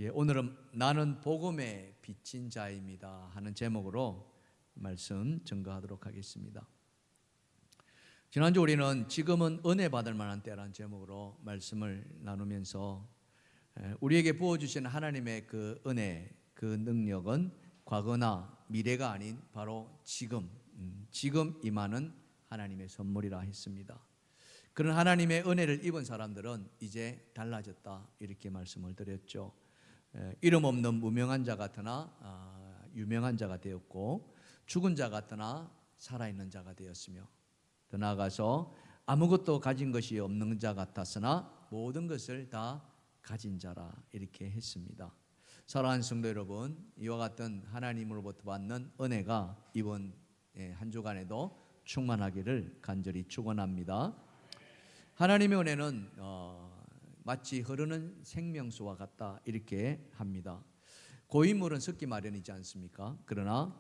오늘은 나는 복음에 비친 자입니다 하는 제목으로 말씀 증거하도록 하겠습니다. 지난주 우리는 지금은 은혜 받을 만한 때라는 제목으로 말씀을 나누면서 우리에게 부어주신 하나님의 그 은혜, 그 능력은 과거나 미래가 아닌 바로 지금 임하는 하나님의 선물이라 했습니다. 그런 하나님의 은혜를 입은 사람들은 이제 달라졌다 이렇게 말씀을 드렸죠. 이름 없는 무명한 자 같으나 유명한 자가 되었고, 죽은 자 같으나 살아있는 자가 되었으며, 더 나아가서 아무것도 가진 것이 없는 자 같았으나 모든 것을 다 가진 자라 이렇게 했습니다. 사랑하는 성도 여러분, 이와 같은 하나님으로부터 받는 은혜가 이번 한 주간에도 충만하기를 간절히 축원합니다. 하나님의 은혜는 마치 흐르는 생명수와 같다 이렇게 합니다. 고인물은 섞기 마련이지 않습니까? 그러나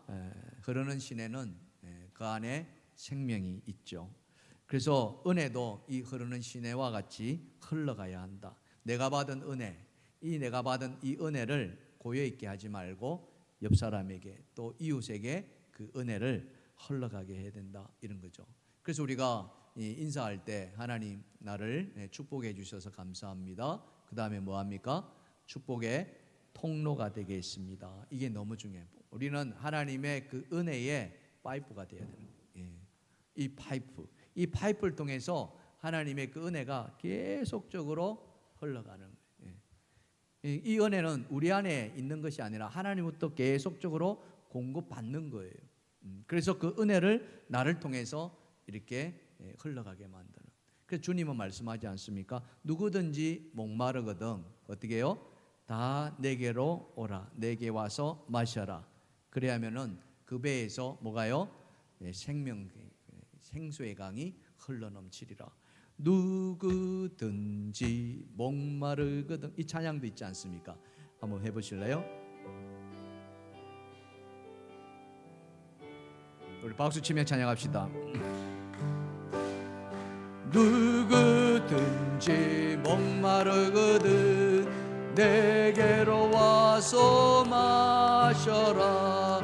흐르는 시내는 그 안에 생명이 있죠. 그래서 은혜도 이 흐르는 시내와 같이 흘러가야 한다. 내가 받은 은혜, 내가 받은 이 은혜를 고여있게 하지 말고 옆 사람에게 또 이웃에게 그 은혜를 흘러가게 해야 된다 이런 거죠. 그래서 우리가 인사할 때 하나님 나를 축복해 주셔서 감사합니다. 그 다음에 뭐합니까? 축복의 통로가 되겠습니다. 이게 너무 중요해요. 우리는 하나님의 그 은혜의 파이프가 되어야 되는 거예요. 이 파이프를 통해서 하나님의 그 은혜가 계속적으로 흘러가는 거예요. 이 은혜는 우리 안에 있는 것이 아니라 하나님부터 계속적으로 공급받는 거예요. 그래서 그 은혜를 나를 통해서 이렇게 흘러가게 만드는. 그래서 주님은 말씀하지 않습니까? 누구든지 목마르거든 어떻게 해요? 다 내게로 오라. 내게 와서 마셔라. 그래야면은 그 배에서 뭐가요? 생수의 강이 흘러넘치리라. 누구든지 목마르거든. 이 찬양도 있지 않습니까? 한번 해보실래요? 우리 박수 치며 찬양합시다. 누구든지 목마르거든 내게로 와서 마셔라.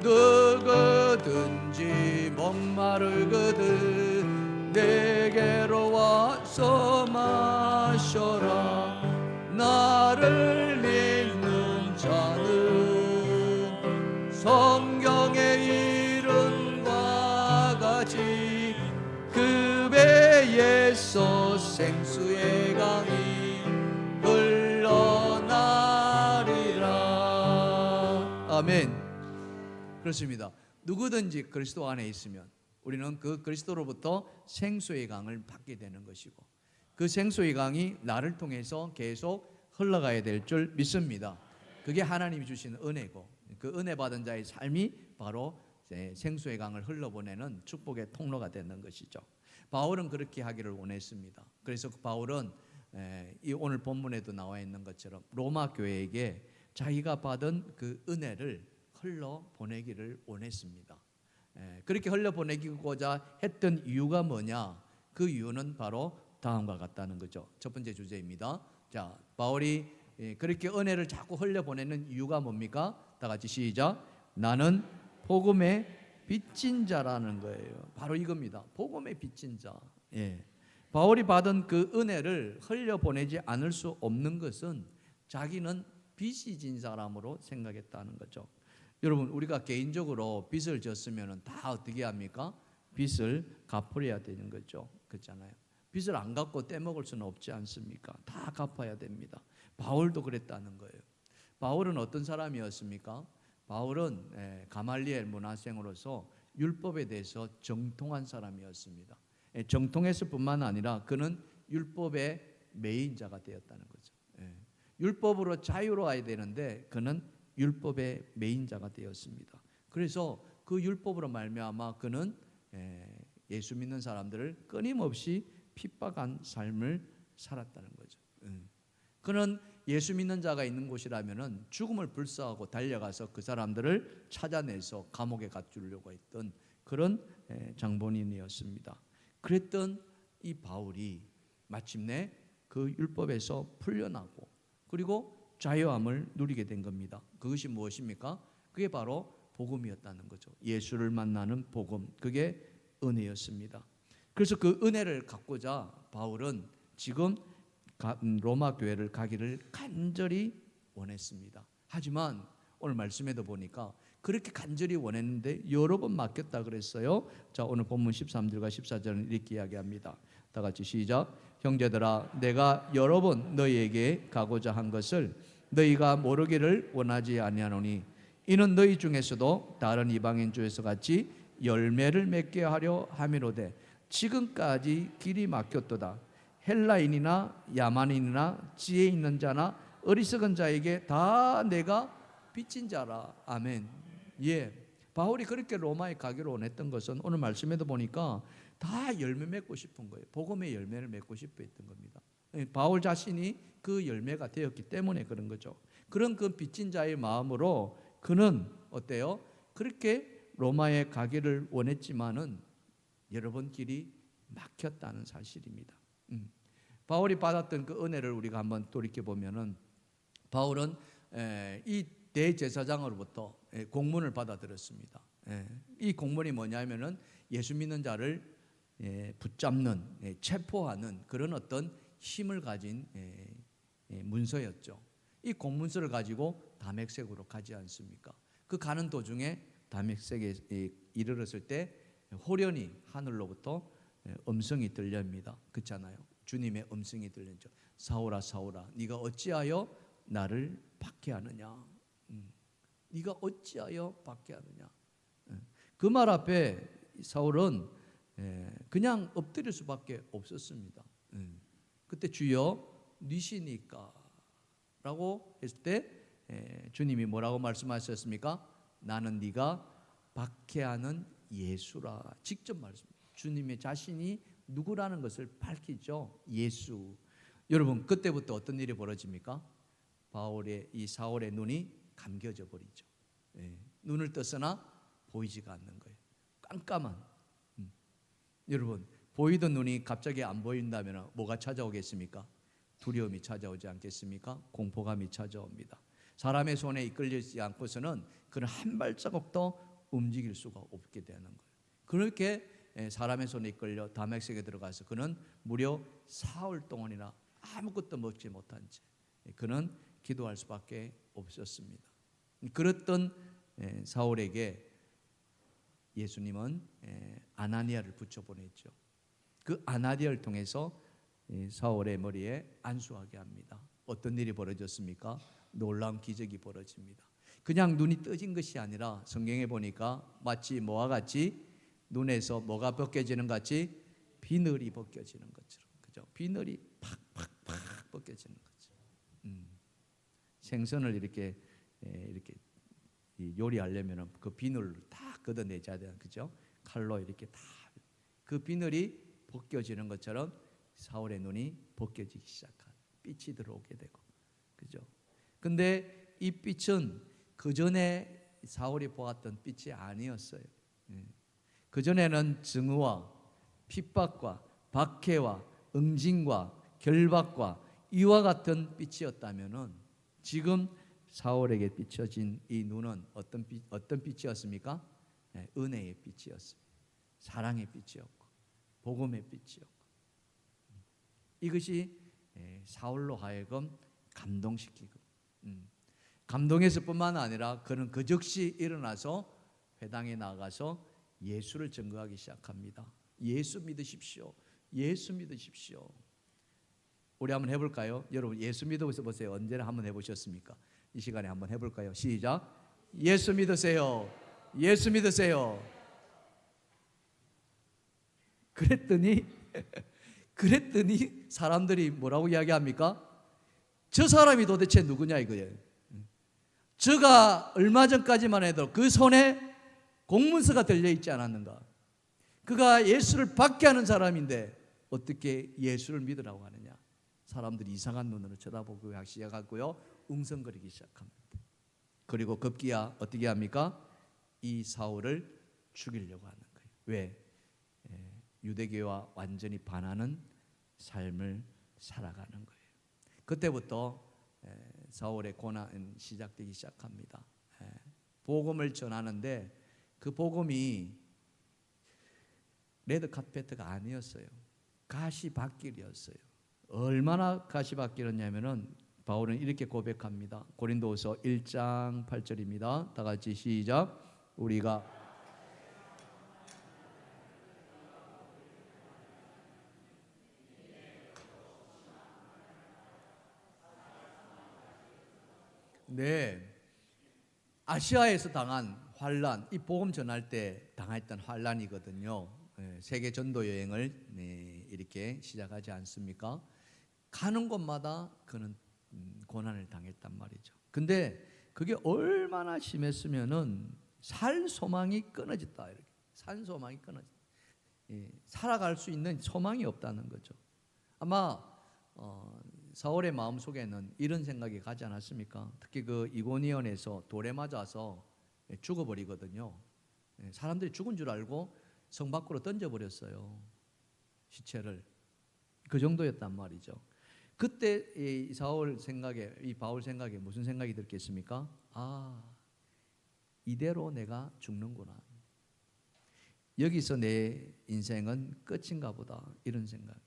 누구든지 목마르거든 내게로 와서 마셔라. 나를 믿는 자는 성경의 이름과 같이 그 배에서 생수의 강이 흘러나리라. 아멘. 그렇습니다. 누구든지 그리스도 안에 있으면 우리는 그 그리스도로부터 생수의 강을 받게 되는 것이고, 그 생수의 강이 나를 통해서 계속 흘러가야 될 줄 믿습니다. 그게 하나님이 주신 은혜고, 그 은혜 받은 자의 삶이 바로 생수의 강을 흘러보내는 축복의 통로가 되는 것이죠. 바울은 그렇게 하기를 원했습니다. 그래서 바울은 이 오늘 본문에도 나와 있는 것처럼 로마 교회에게 자기가 받은 그 은혜를 흘러보내기를 원했습니다. 그렇게 흘려보내고자 했던 이유가 뭐냐? 그 이유는 바로 다음과 같다는 거죠. 첫 번째 주제입니다. 자, 바울이 그렇게 은혜를 자꾸 흘려보내는 이유가 뭡니까? 다 같이 시작. 나는 복음에 빚진 자라는 거예요. 바로 이겁니다. 복음에 빚진 자. 바울이 받은 그 은혜를 흘려보내지 않을 수 없는 것은 자기는 빚이 진 사람으로 생각했다는 거죠. 여러분, 우리가 개인적으로 빚을 졌으면 다 어떻게 합니까? 빚을 갚아야 되는 거죠. 그렇잖아요. 빚을 안 갚고 떼먹을 수는 없지 않습니까? 다 갚아야 됩니다. 바울도 그랬다는 거예요. 바울은 어떤 사람이었습니까? 바울은 가말리엘 문화생으로서 율법에 대해서 정통한 사람이었습니다. 정통했을 뿐만 아니라 그는 율법의 매인자가 되었다는 거죠. 율법으로 자유로워야 되는데 그는 율법의 매인자가 되었습니다. 그래서 그 율법으로 말미암아 그는 예수 믿는 사람들을 끊임없이 핍박한 삶을 살았다는 거죠. 그는 예수 믿는 자가 있는 곳이라면은 죽음을 불사하고 달려가서 그 사람들을 찾아내서 감옥에 갇주려고 했던 그런 장본인이었습니다. 그랬던 이 바울이 마침내 그 율법에서 풀려나고 그리고 자유함을 누리게 된 겁니다. 그것이 무엇입니까? 그게 바로 복음이었다는 거죠. 예수를 만나는 복음, 그게 은혜였습니다. 그래서 그 은혜를 갖고자 바울은 지금 로마 교회를 가기를 간절히 원했습니다. 하지만 오늘 말씀에도 보니까 그렇게 간절히 원했는데 여러 번 맡겼다 그랬어요. 자, 오늘 본문 13절과 14절은 이렇게 이야기합니다. 다 같이 시작. 형제들아, 내가 여러 번 너희에게 가고자 한 것을 너희가 모르기를 원하지 아니하노니 이는 너희 중에서도 다른 이방인 중에서 같이 열매를 맺게 하려 함이로되 지금까지 길이 막혔도다. 헬라인이나 야만인이나 지혜 있는 자나 어리석은 자에게 다 내가 빚진 자라. 아멘. 예, 바울이 그렇게 로마에 가기를 원했던 것은 오늘 말씀에도 보니까 다 열매 맺고 싶은 거예요. 복음의 열매를 맺고 싶어 했던 겁니다. 바울 자신이 그 열매가 되었기 때문에 그런 거죠. 그런 그 빚진 자의 마음으로 그는 어때요? 그렇게 로마에 가기를 원했지만은 여러 번 길이 막혔다는 사실입니다. 바울이 받았던 그 은혜를 우리가 한번 돌이켜 보면은 바울은 이 대제사장으로부터 공문을 받아들였습니다. 이 공문이 뭐냐면은 예수 믿는 자를 붙잡는, 체포하는 그런 어떤 힘을 가진 문서였죠. 이 공문서를 가지고 다메섹으로 가지 않습니까? 그 가는 도중에 다메섹에 이르렀을 때 호련히 하늘로부터 음성이 들립니다. 그렇잖아요. 주님의 음성이 들렸죠. 사울아 사울아, 네가 어찌하여 나를 박해하느냐? 네가 어찌하여 박해하느냐? 그 말 앞에 사울은 그냥 엎드릴 수밖에 없었습니다. 그때 주여 니시니까 라고 했을 때 주님이 뭐라고 말씀하셨습니까? 나는 네가 박해하는 예수라. 직접 말씀. 주님의 자신이 누구라는 것을 밝히죠. 예수. 여러분, 그때부터 어떤 일이 벌어집니까? 이 사울의 눈이 감겨져 버리죠. 눈을 떴으나 보이지가 않는 거예요. 깜깜한. 여러분, 보이던 눈이 갑자기 안 보인다면 뭐가 찾아오겠습니까? 두려움이 찾아오지 않겠습니까? 공포감이 찾아옵니다. 사람의 손에 이끌리지 않고서는 그는 한 발자국도 움직일 수가 없게 되는 거예요. 그렇게 사람의 손에 이끌려 다메섹에 들어가서 그는 무려 사흘 동안이나 아무것도 먹지 못한 채 그는 기도할 수밖에 없었습니다. 그랬던 사울에게 예수님은 아나니아를 붙여보냈죠. 그 아나니아를 통해서 사울의 머리에 안수하게 합니다. 어떤 일이 벌어졌습니까? 놀라운 기적이 벌어집니다. 그냥 눈이 떠진 것이 아니라 성경에 보니까 마치 뭐와 같이 눈에서 뭐가 벗겨지는 같이 비늘이 벗겨지는 것처럼, 그죠? 비늘이 팍팍팍 벗겨지는 거죠. 생선을 이렇게 요리하려면 그 비늘을 다 걷어내줘야 되는, 그죠? 칼로 이렇게 다 그 비늘이 벗겨지는 것처럼 사울의 눈이 벗겨지기 시작한, 빛이 들어오게 되고, 그죠? 근데 이 빛은 그 전에 사울이 보았던 빛이 아니었어요. 그 전에는 증오와 핍박과 박해와 응징과 결박과 이와 같은 빛이었다면은 지금 사울에게 비춰진 이 눈은 어떤 빛이었습니까? 은혜의 빛이었습니다. 사랑의 빛이었고 복음의 빛이었고, 이것이 사울로 하여금 감동시키고, 감동했을 뿐만 아니라 그는 그 즉시 일어나서 회당에 나가서 예수를 증거하기 시작합니다. 예수 믿으십시오. 예수 믿으십시오. 우리 한번 해볼까요? 여러분, 예수 믿어보세요. 언제나 한번 해보셨습니까? 이 시간에 한번 해볼까요? 시작. 예수 믿으세요. 예수 믿으세요. 그랬더니 사람들이 뭐라고 이야기합니까? 저 사람이 도대체 누구냐 이거예요. 저가 얼마 전까지만 해도 그 손에 공문서가 들려있지 않았는가? 그가 예수를 받게 하는 사람인데 어떻게 예수를 믿으라고 하느냐? 사람들이 이상한 눈으로 쳐다보고 시작하고요, 웅성거리기 시작합니다. 그리고 급기야 어떻게 합니까? 이 사울을 죽이려고 하는 거예요. 왜? 유대교와 완전히 반하는 삶을 살아가는 거예요. 그때부터 사울의 고난 시작되기 시작합니다. 복음을 전하는데 그 복음이 레드카페트가 아니었어요. 가시밭길이었어요. 얼마나 가시밭길이었냐면은 바울은 이렇게 고백합니다. 고린도후서 1장 8절입니다. 다 같이 시작. 우리가 아시아에서 당한 환란, 이 복음 전할 때 당했던 환란이거든요. 세계 전도 여행을 이렇게 시작하지 않습니까? 가는 곳마다 그는 고난을 당했단 말이죠. 근데 그게 얼마나 심했으면은 살 소망이 끊어졌다. 이렇게 산 소망이 끊어졌다. 살아갈 수 있는 소망이 없다는 거죠. 아마 사울의 마음 속에는 이런 생각이 가지 않았습니까? 특히 그 이고니온에서 돌에 맞아서 죽어버리거든요. 사람들이 죽은 줄 알고 성 밖으로 던져버렸어요. 시체를. 그 정도였단 말이죠. 그때 이 사울 생각에, 이 바울 생각에 무슨 생각이 들겠습니까? 이대로 내가 죽는구나. 여기서 내 인생은 끝인가 보다. 이런 생각.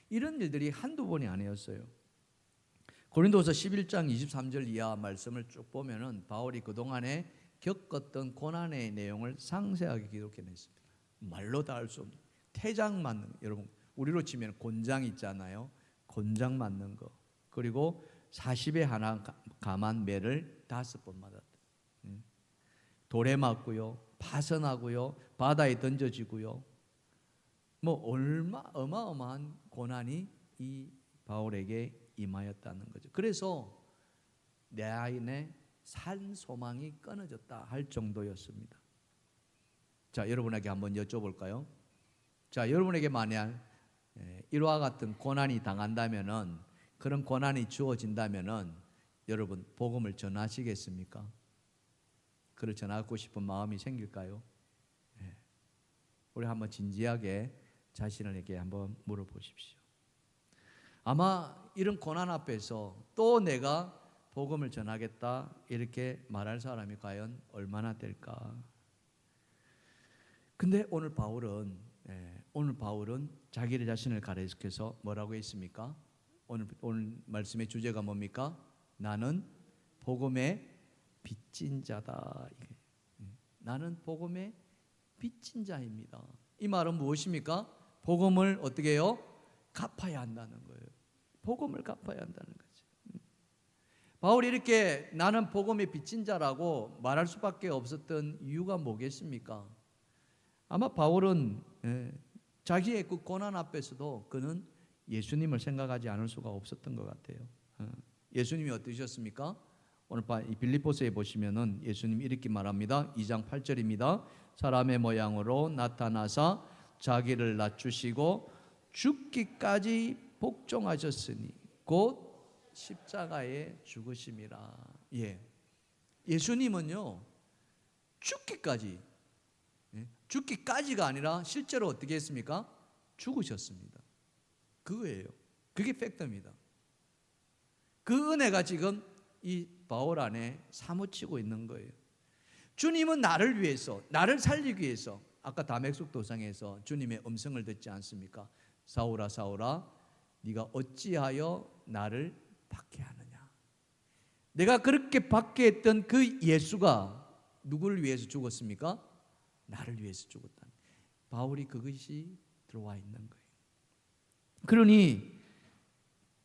이런 일들이 한두 번이 아니었어요. 고린도서 11장 23절 이하 말씀을 쭉 보면은 바울이 그동안에 겪었던 고난의 내용을 상세하게 기록해냈습니다. 말로 다 할 수 없는 태장 맞는, 여러분 우리로 치면 곤장 있잖아요. 곤장 맞는 거. 그리고 40에 하나 감한 매를 5번 맞았다. 돌에 맞고요, 파선하고요, 바다에 던져지고요. 어마어마한 고난이 이 바울에게 임하였다는 거죠. 그래서 내 안에 산 소망이 끊어졌다 할 정도였습니다. 자, 여러분에게 한번 여쭤볼까요? 자, 여러분에게 만약 이와 같은 고난이 당한다면은, 그런 고난이 주어진다면은 여러분 복음을 전하시겠습니까? 그를 전하고 싶은 마음이 생길까요? 우리 한번 진지하게 자신에게 한번 물어보십시오. 아마 이런 고난 앞에서 또 내가 복음을 전하겠다 이렇게 말할 사람이 과연 얼마나 될까? 근데 오늘 바울은 자기를 자신을 가리켜서 뭐라고 했습니까? 오늘 말씀의 주제가 뭡니까? 나는 복음의 빚진 자다. 나는 복음의 빚진 자입니다. 이 말은 무엇입니까? 복음을 어떻게 해요? 갚아야 한다는 거예요. 복음을 갚아야 한다는 거죠. 바울이 이렇게 나는 복음의 빚진 자라고 말할 수밖에 없었던 이유가 뭐겠습니까? 아마 바울은 자기의 그 고난 앞에서도 그는 예수님을 생각하지 않을 수가 없었던 것 같아요. 예수님이 어떠셨습니까? 오늘 빌립보서에 보시면은 예수님이 이렇게 말합니다. 2장 8절입니다. 사람의 모양으로 나타나사 자기를 낮추시고 죽기까지 복종하셨으니 곧 십자가에 죽으심이라. 예수님은요 죽기까지가 아니라 실제로 어떻게 했습니까? 죽으셨습니다. 그거예요. 그게 팩트입니다. 그 은혜가 지금 이 바울 안에 사무치고 있는 거예요. 주님은 나를 위해서, 나를 살리기 위해서, 아까 다메섹 도상에서 주님의 음성을 듣지 않습니까? 사울아 사울아 네가 어찌하여 나를 박해하느냐. 내가 그렇게 박해했던 그 예수가 누구를 위해서 죽었습니까? 나를 위해서 죽었다. 바울이 그것이 들어와 있는 거예요. 그러니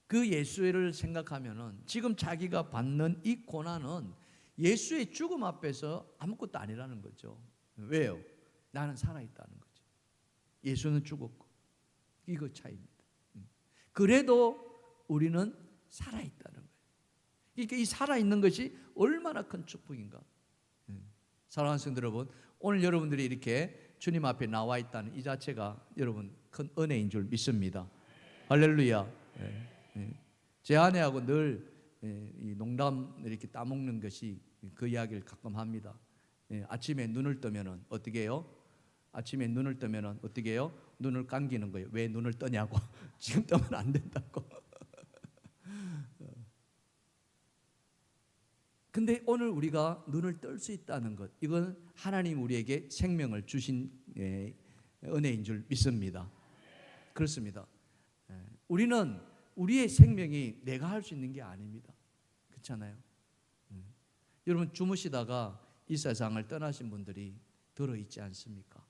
그 예수를 생각하면은 지금 자기가 받는 이 고난은 예수의 죽음 앞에서 아무것도 아니라는 거죠. 왜요? 나는 살아있다는 거죠. 예수는 죽었고 이거 차이입니다. 그래도 우리는 살아있다는 거예요. 그러니까 이 살아있는 것이 얼마나 큰 축복인가. 사랑하는 성도 여러분, 오늘 여러분들이 이렇게 주님 앞에 나와 있다는 이 자체가 여러분 큰 은혜인 줄 믿습니다. 할렐루야. 제 아내하고 늘 이 농담 이렇게 따먹는 것이 그 이야기를 가끔 합니다. 아침에 눈을 뜨면은 어떻게 해요? 아침에 눈을 뜨면은 어떻게 해요? 눈을 감기는 거예요. 왜 눈을 뜨냐고. 지금 뜨면 안 된다고. 근데 오늘 우리가 눈을 뜰 수 있다는 것, 이건 하나님 우리에게 생명을 주신 은혜인 줄 믿습니다. 그렇습니다. 우리는 우리의 생명이 내가 할 수 있는 게 아닙니다. 그렇잖아요. 여러분, 주무시다가 이 세상을 떠나신 분들이 들어있지 않습니까?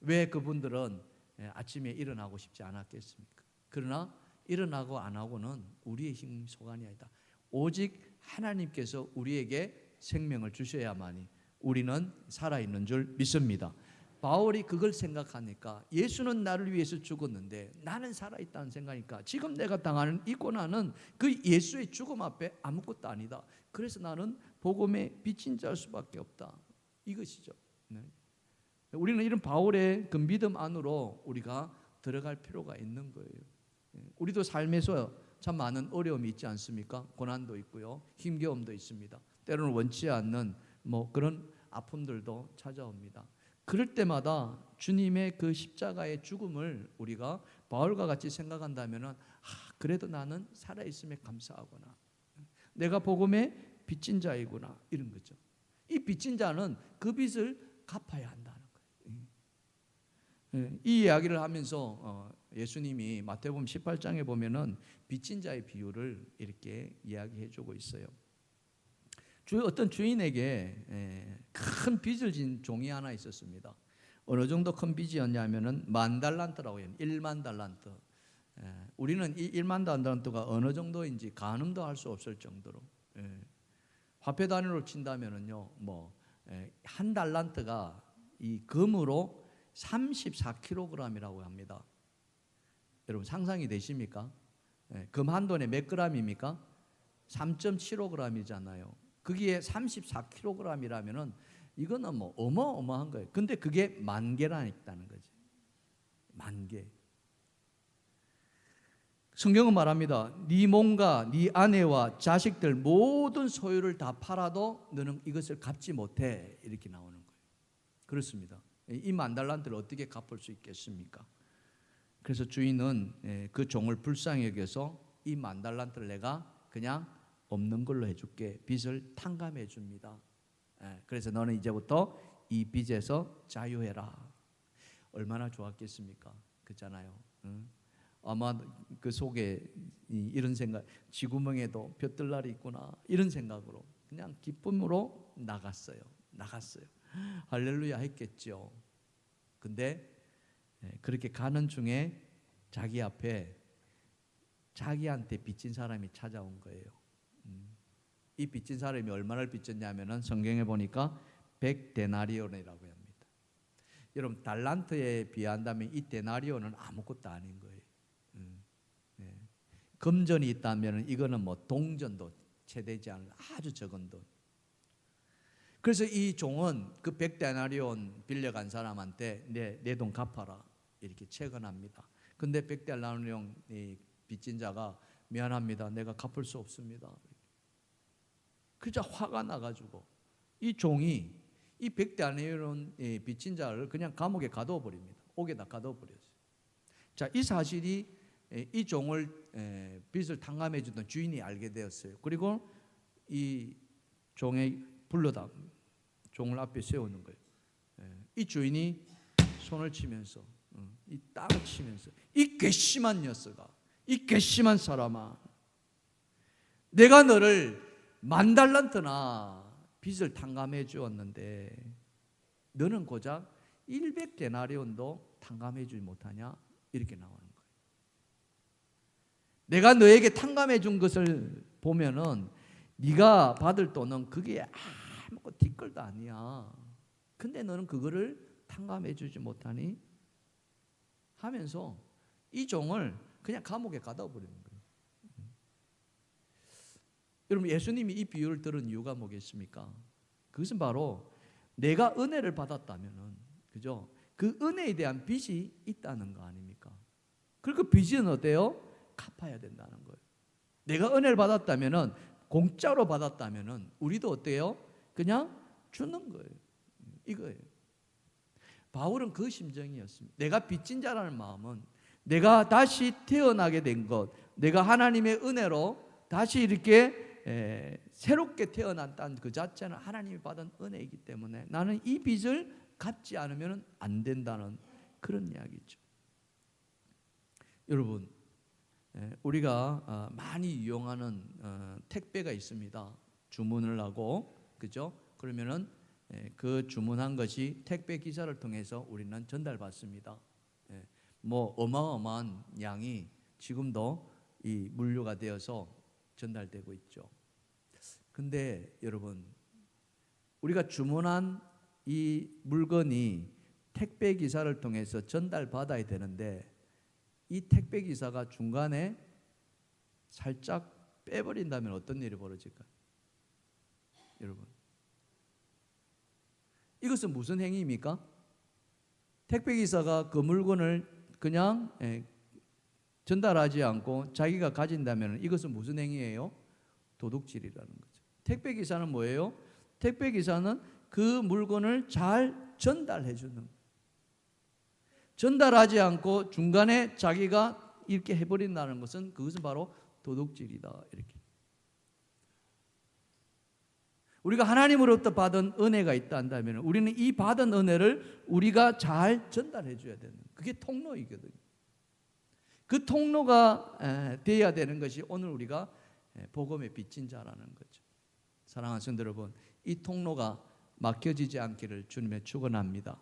왜 그분들은 아침에 일어나고 싶지 않았겠습니까? 그러나 일어나고 안 하고는 우리의 힘 소관이 아니다. 오직 하나님께서 우리에게 생명을 주셔야만이 우리는 살아있는 줄 믿습니다. 바울이 그걸 생각하니까 예수는 나를 위해서 죽었는데 나는 살아있다는 생각이니까 지금 내가 당하는 이 고난은 그 예수의 죽음 앞에 아무것도 아니다. 그래서 나는 복음의 빚진 자일 수밖에 없다. 이것이죠. 네. 우리는 이런 바울의 그 믿음 안으로 우리가 들어갈 필요가 있는 거예요. 우리도 삶에서 참 많은 어려움이 있지 않습니까? 고난도 있고요, 힘겨움도 있습니다. 때로는 원치 않는 그런 아픔들도 찾아옵니다. 그럴 때마다 주님의 그 십자가의 죽음을 우리가 바울과 같이 생각한다면 그래도 나는 살아있음에 감사하구나. 내가 복음의 빚진 자이구나. 이런 거죠. 이 빚진 자는 그 빚을 갚아야 한다는 거예요. 이 이야기를 하면서 예수님이 마태복음 18장에 보면은 빚진 자의 비유를 이렇게 이야기해 주고 있어요. 어떤 주인에게 큰 빚을 진 종이 하나 있었습니다. 어느 정도 큰 빚이었냐면은 10,000달란트라고 해요. 10,000,000달란트. 우리는 이 10,000,000달란트가 어느 정도인지 가늠도 할 수 없을 정도로, 화폐 단위로 친다면은요, 한 달란트가 이 금으로 34kg이라고 합니다. 여러분 상상이 되십니까? 금 한 돈에 몇 g입니까? 3.75g이잖아요. 거기에 34kg이라면은 이거는 어마어마한 거예요. 근데 그게 10,000개라는 거지. 10,000개. 성경은 말합니다. 네 몸과 네 아내와 자식들 모든 소유를 다 팔아도 너는 이것을 갚지 못해. 이렇게 나오는 거예요. 그렇습니다. 이 10,000달란트를 어떻게 갚을 수 있겠습니까? 그래서 주인은 그 종을 불쌍히 여겨서 이 10,000달란트를 내가 그냥 없는 걸로 해줄게. 빚을 탕감해 줍니다. 그래서 너는 이제부터 이 빚에서 자유해라. 얼마나 좋았겠습니까? 그렇잖아요. 아마 그 속에 이런 생각, 쥐구멍에도 볕들날이 있구나, 이런 생각으로 그냥 기쁨으로 나갔어요. 할렐루야 했겠죠. 근데 그렇게 가는 중에 자기 앞에 자기한테 빚진 사람이 찾아온 거예요. 이 빚진 사람이 얼마를 빚졌냐면은 성경에 보니까 100데나리온이라고 합니다. 여러분, 달란트에 비한다면 이 데나리온은 아무것도 아닌 거예요. 금전이 있다면 이거는 동전도 채되지 않은 아주 적은 돈. 그래서 이 종은 그 100데나리온 빌려간 사람한테 내 돈 갚아라 이렇게 채권합니다. 근데 100데나리온 빚진 자가 미안합니다. 내가 갚을 수 없습니다. 그저 화가 나가지고 이 종이 이 100데나리온 빚진 자를 그냥 감옥에 가둬 버립니다. 옥에다 가둬 버렸어요. 자, 이 사실이 이 종을 빚을 탕감해 주던 주인이 알게 되었어요. 그리고 이 종의 불러다 종을 앞에 세우는 거예요. 이 주인이 손을 치면서 이 땅을 치면서 이 괘씸한 녀석아, 이 괘씸한 사람아, 내가 너를 10,000달란트나 빚을 탕감해 주었는데 너는 고작 100데나리온도 탕감해 주지 못하냐? 이렇게 나오는 거예요. 내가 너에게 탕감해 준 것을 보면은 네가 받을 돈은 그게 아무것도 뒷걸도 아니야. 근데 너는 그거를 탕감해 주지 못하니? 하면서 이 종을 그냥 감옥에 가둬 버리는 거예요. 여러분, 예수님이 이 비유를 들은 이유가 뭐겠습니까? 그것은 바로 내가 은혜를 받았다면은, 그죠? 그 은혜에 대한 빚이 있다는 거 아닙니까? 그리고 그 빚은 어때요? 갚아야 된다는 거예요. 내가 은혜를 받았다면은, 공짜로 받았다면은 우리도 어때요? 그냥 주는 거예요. 이거예요. 바울은 그 심정이었습니다. 내가 빚진 자라는 마음은 내가 다시 태어나게 된 것, 내가 하나님의 은혜로 다시 이렇게 새롭게 태어났다는 그 자체는 하나님이 받은 은혜이기 때문에 나는 이 빚을 갚지 않으면 안 된다는 그런 이야기죠. 여러분, 우리가 많이 이용하는 택배가 있습니다. 주문을 하고, 그죠? 그러면은 그 주문한 것이 택배 기사를 통해서 우리는 전달받습니다. 뭐 어마어마한 양이 지금도 이 물류가 되어서 전달되고 있죠. 근데 여러분, 우리가 주문한 이 물건이 택배 기사를 통해서 전달받아야 되는데 이 택배 기사가 중간에 살짝 빼버린다면 어떤 일이 벌어질까요? 여러분, 이것은 무슨 행위입니까? 택배 기사가 그 물건을 그냥 전달하지 않고 자기가 가진다면 이것은 무슨 행위예요? 도둑질이라는 거죠. 택배 기사는 뭐예요? 택배 기사는 그 물건을 잘 전달해 주는 거예요. 전달하지 않고 중간에 자기가 이렇게 해버린다는 것은 그것은 바로 도둑질이다. 이렇게. 우리가 하나님으로부터 받은 은혜가 있다 한다면 우리는 이 받은 은혜를 우리가 잘 전달해 줘야 되는 거예요. 그게 통로이거든요. 그 통로가 되어야 되는 것이 오늘 우리가 복음의 빚진 자라는 거죠. 사랑하는 성도 여러분, 이 통로가 막혀지지 않기를 주님의 축원합니다.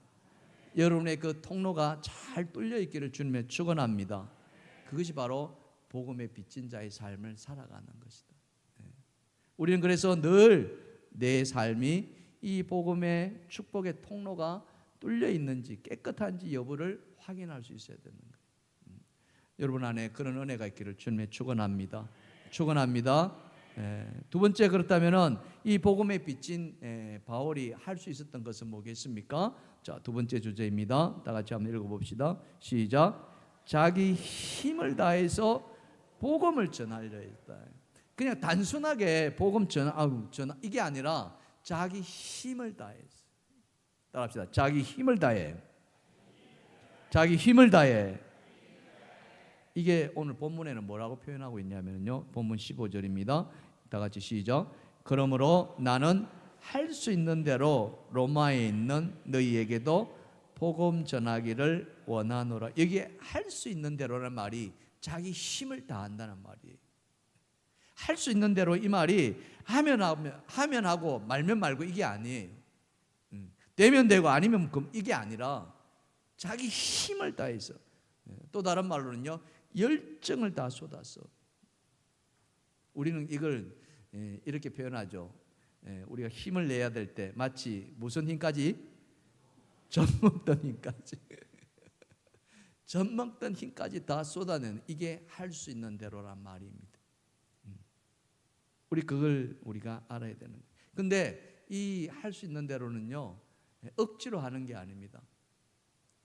여러분의 그 통로가 잘 뚫려 있기를 주님의 축원합니다. 그것이 바로 복음의 빚진 자의 삶을 살아가는 것이다. 우리는 그래서 늘 내 삶이 이 복음의 축복의 통로가 뚫려 있는지 깨끗한지 여부를 확인할 수 있어야 되는 거예요. 여러분 안에 그런 은혜가 있기를 주님의 축원합니다. 축원합니다. 두 번째, 그렇다면은 이 복음의 빚진 바울이 할 수 있었던 것은 뭐겠습니까? 자, 두 번째 주제입니다. 다 같이 한번 읽어봅시다. 시작. 자기 힘을 다해서 복음을 전하려 했다. 그냥 단순하게 복음 전하 이게 아니라 자기 힘을 다해서. 따라합시다. 자기 힘을 다해. 자기 힘을 다해. 이게 오늘 본문에는 뭐라고 표현하고 있냐면요. 본문 15절입니다. 다 같이 시작. 그러므로 나는 할 수 있는 대로 로마에 있는 너희에게도 복음 전하기를 원하노라. 여기에 할 수 있는 대로라는 말이 자기 힘을 다한다는 말이에요. 할 수 있는 대로 이 말이 하면 하고 말면 말고 이게 아니에요. 되면 되고 아니면 이게 아니라 자기 힘을 다해서, 또 다른 말로는요, 열정을 다 쏟아서. 우리는 이걸 이렇게 표현하죠. 우리가 힘을 내야 될 때 마치 무슨 힘까지? 젖먹던 힘까지. 젖먹던 힘까지 다 쏟아내는, 이게 할 수 있는 대로란 말입니다. 우리가 알아야 되는 거예요. 근데 이 할 수 있는 대로는요, 억지로 하는 게 아닙니다.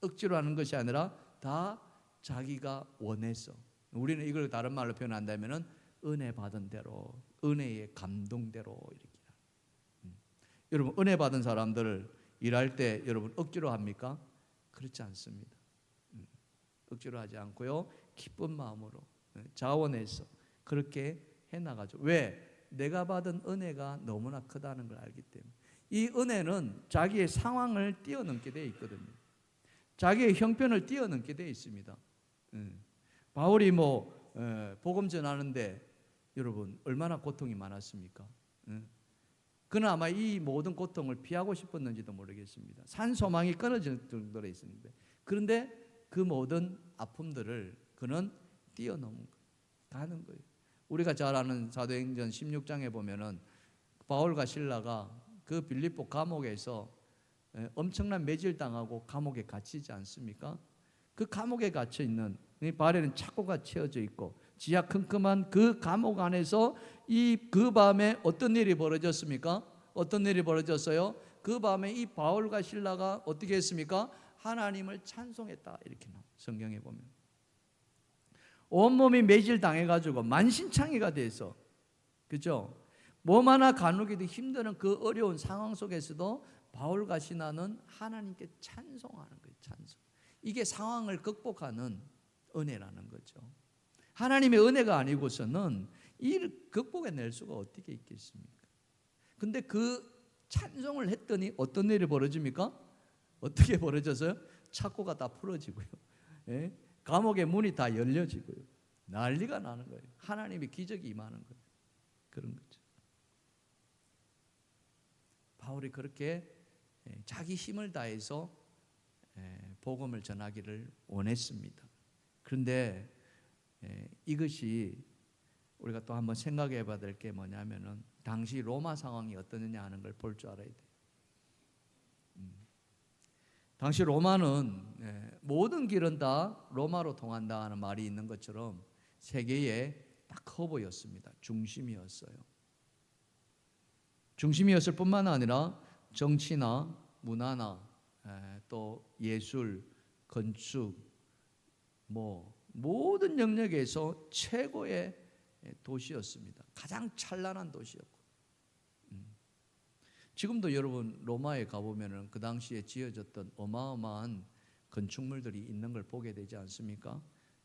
억지로 하는 것이 아니라 다 자기가 원해서. 우리는 이걸 다른 말로 표현한다면은 은혜 받은 대로, 은혜의 감동대로 이렇게. 여러분, 은혜 받은 사람들을 일할 때 여러분 억지로 합니까? 그렇지 않습니다. 억지로 하지 않고요, 기쁜 마음으로 자원해서 그렇게 해나가죠. 왜? 내가 받은 은혜가 너무나 크다는 걸 알기 때문에. 이 은혜는 자기의 상황을 뛰어넘게 되어 있거든요. 자기의 형편을 뛰어넘게 되어 있습니다. 바울이 복음 전하는데 여러분 얼마나 고통이 많았습니까? 그는 아마 이 모든 고통을 피하고 싶었는지도 모르겠습니다. 산소망이 끊어질 정도로 있었는데, 그런데 그 모든 아픔들을 그는 뛰어넘은 거예요. 가는 거예요. 우리가 잘 아는 사도행전 16장에 보면은 바울과 실라가 그 빌립보 감옥에서 엄청난 매질당하고 감옥에 갇히지 않습니까? 그 감옥에 갇혀 있는, 발에는 착고가 채워져 있고 지하 컴컴한 그 감옥 안에서 그 밤에 어떤 일이 벌어졌습니까? 어떤 일이 벌어졌어요? 그 밤에 이 바울과 실라가 어떻게 했습니까? 하나님을 찬송했다. 이렇게 나와요. 성경에 보면 온몸이 매질 당해가지고 만신창이가 돼서, 그죠? 몸 하나 가누기도 힘드는 그 어려운 상황 속에서도 바울과 신라는 하나님께 찬송하는 거예요. 찬송. 이게 상황을 극복하는 은혜라는 거죠. 하나님의 은혜가 아니고서는 이를 극복해낼 수가 어떻게 있겠습니까? 근데 그 찬송을 했더니 어떤 일이 벌어집니까? 어떻게 벌어져서요? 착고가 다 풀어지고요. 예? 감옥의 문이 다 열려지고요. 난리가 나는 거예요. 하나님의 기적이 임하는 거예요. 그런 거죠. 바울이 그렇게 자기 힘을 다해서 복음을 전하기를 원했습니다. 그런데 이것이 우리가 또 한번 생각해 봐야 될 게 뭐냐면은 당시 로마 상황이 어떠느냐 하는 걸 볼 줄 알아야 돼요. 당시 로마는 모든 길은 다 로마로 통한다 하는 말이 있는 것처럼 세계의 딱 허브였습니다. 중심이었어요. 중심이었을 뿐만 아니라 정치나 문화나 또 예술, 건축, 모든 영역에서 최고의 도시였습니다. 가장 찬란한 도시였고, 지금도 여러분 로마에 가보면은 그 당시에 지어졌던 어마어마한 건축물들이 있는 걸 보게 되지 않습니까?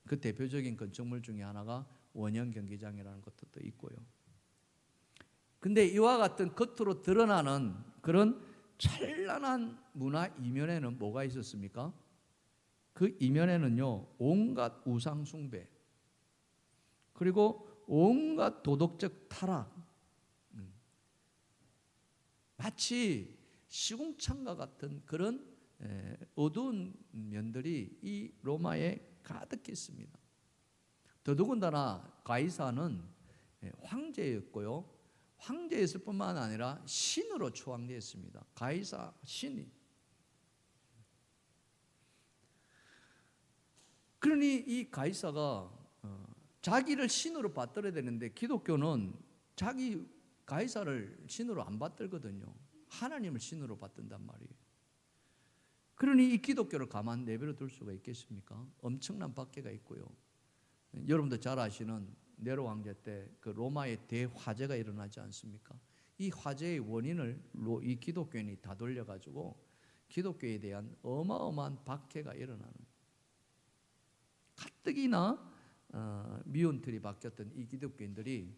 그 대표적인 건축물 중에 하나가 원형 경기장이라는 것도 또 있고요. 근데 이와 같은 겉으로 드러나는 그런 찬란한 문화 이면에는 뭐가 있었습니까? 그 이면에는요, 온갖 우상 숭배, 그리고 온갖 도덕적 타락, 마치 시궁창과 같은 그런 어두운 면들이 이 로마에 가득했습니다. 더더군다나 가이사는 황제였고요, 황제였을 뿐만 아니라 신으로 추앙되었습니다. 가이사 신이. 그러니 이 가이사가 자기를 신으로 받들어야 되는데 기독교는 자기 가이사를 신으로 안 받들거든요. 하나님을 신으로 받든단 말이에요. 그러니 이 기독교를 가만 내버려 둘 수가 있겠습니까? 엄청난 박해가 있고요. 여러분도 잘 아시는 네로 황제 때 그 로마의 대화재가 일어나지 않습니까? 이 화재의 원인을 이 기독교인이 다 돌려가지고 기독교에 대한 어마어마한 박해가 일어나는, 가뜩이나 미운 틀이 바뀌었던 이 기독교인들이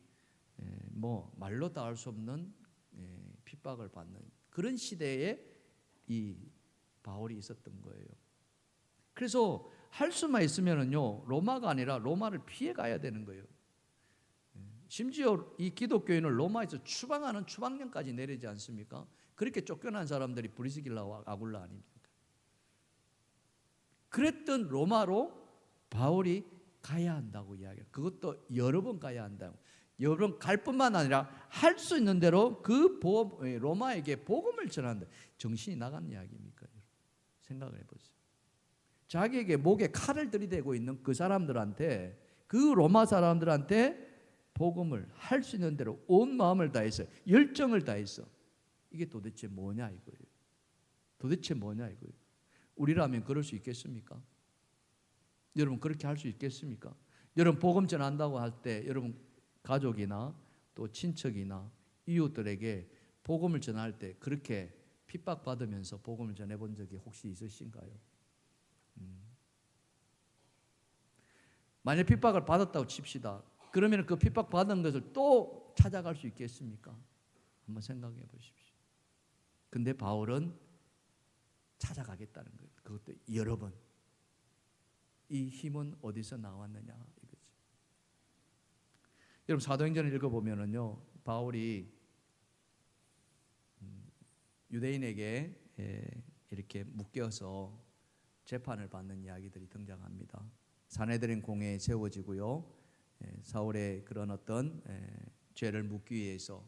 말로 다 할 수 없는 핍박을 받는 그런 시대에 이 바울이 있었던 거예요. 그래서 할 수만 있으면은요, 로마가 아니라 로마를 피해 가야 되는 거예요. 심지어 이 기독교인을 로마에서 추방하는 추방령까지 내리지 않습니까? 그렇게 쫓겨난 사람들이 브리스길라와 아굴라 아닙니까? 그랬던 로마로 바울이 가야 한다고 이야기해요. 그것도 여러 번 가야 한다고. 여러 번 갈 뿐만 아니라 할 수 있는 대로 그 로마에게 복음을 전한다. 정신이 나간 이야기입니까? 생각을 해보세요. 자기에게 목에 칼을 들이대고 있는 그 사람들한테, 그 로마 사람들한테 복음을 할 수 있는 대로 온 마음을 다해서, 열정을 다해서, 이게 도대체 뭐냐 이거예요. 도대체 뭐냐 이거예요. 우리라면 그럴 수 있겠습니까? 여러분 그렇게 할 수 있겠습니까? 여러분 복음 전한다고 할 때 여러분 가족이나 또 친척이나 이웃들에게 복음을 전할 때 그렇게 핍박받으면서 복음을 전해본 적이 혹시 있으신가요? 만약 핍박을 받았다고 칩시다. 그러면 그 핍박받은 것을 또 찾아갈 수 있겠습니까? 한번 생각해 보십시오. 근데 바울은 찾아가겠다는 거예요. 그것도 여러 번. 이 힘은 어디서 나왔느냐 이거죠. 여러분 사도행전을 읽어보면은요, 바울이 유대인에게 이렇게 묶여서 재판을 받는 이야기들이 등장합니다. 사내들인 공회에 세워지고요, 사울의 그런 어떤 죄를 묻기 위해서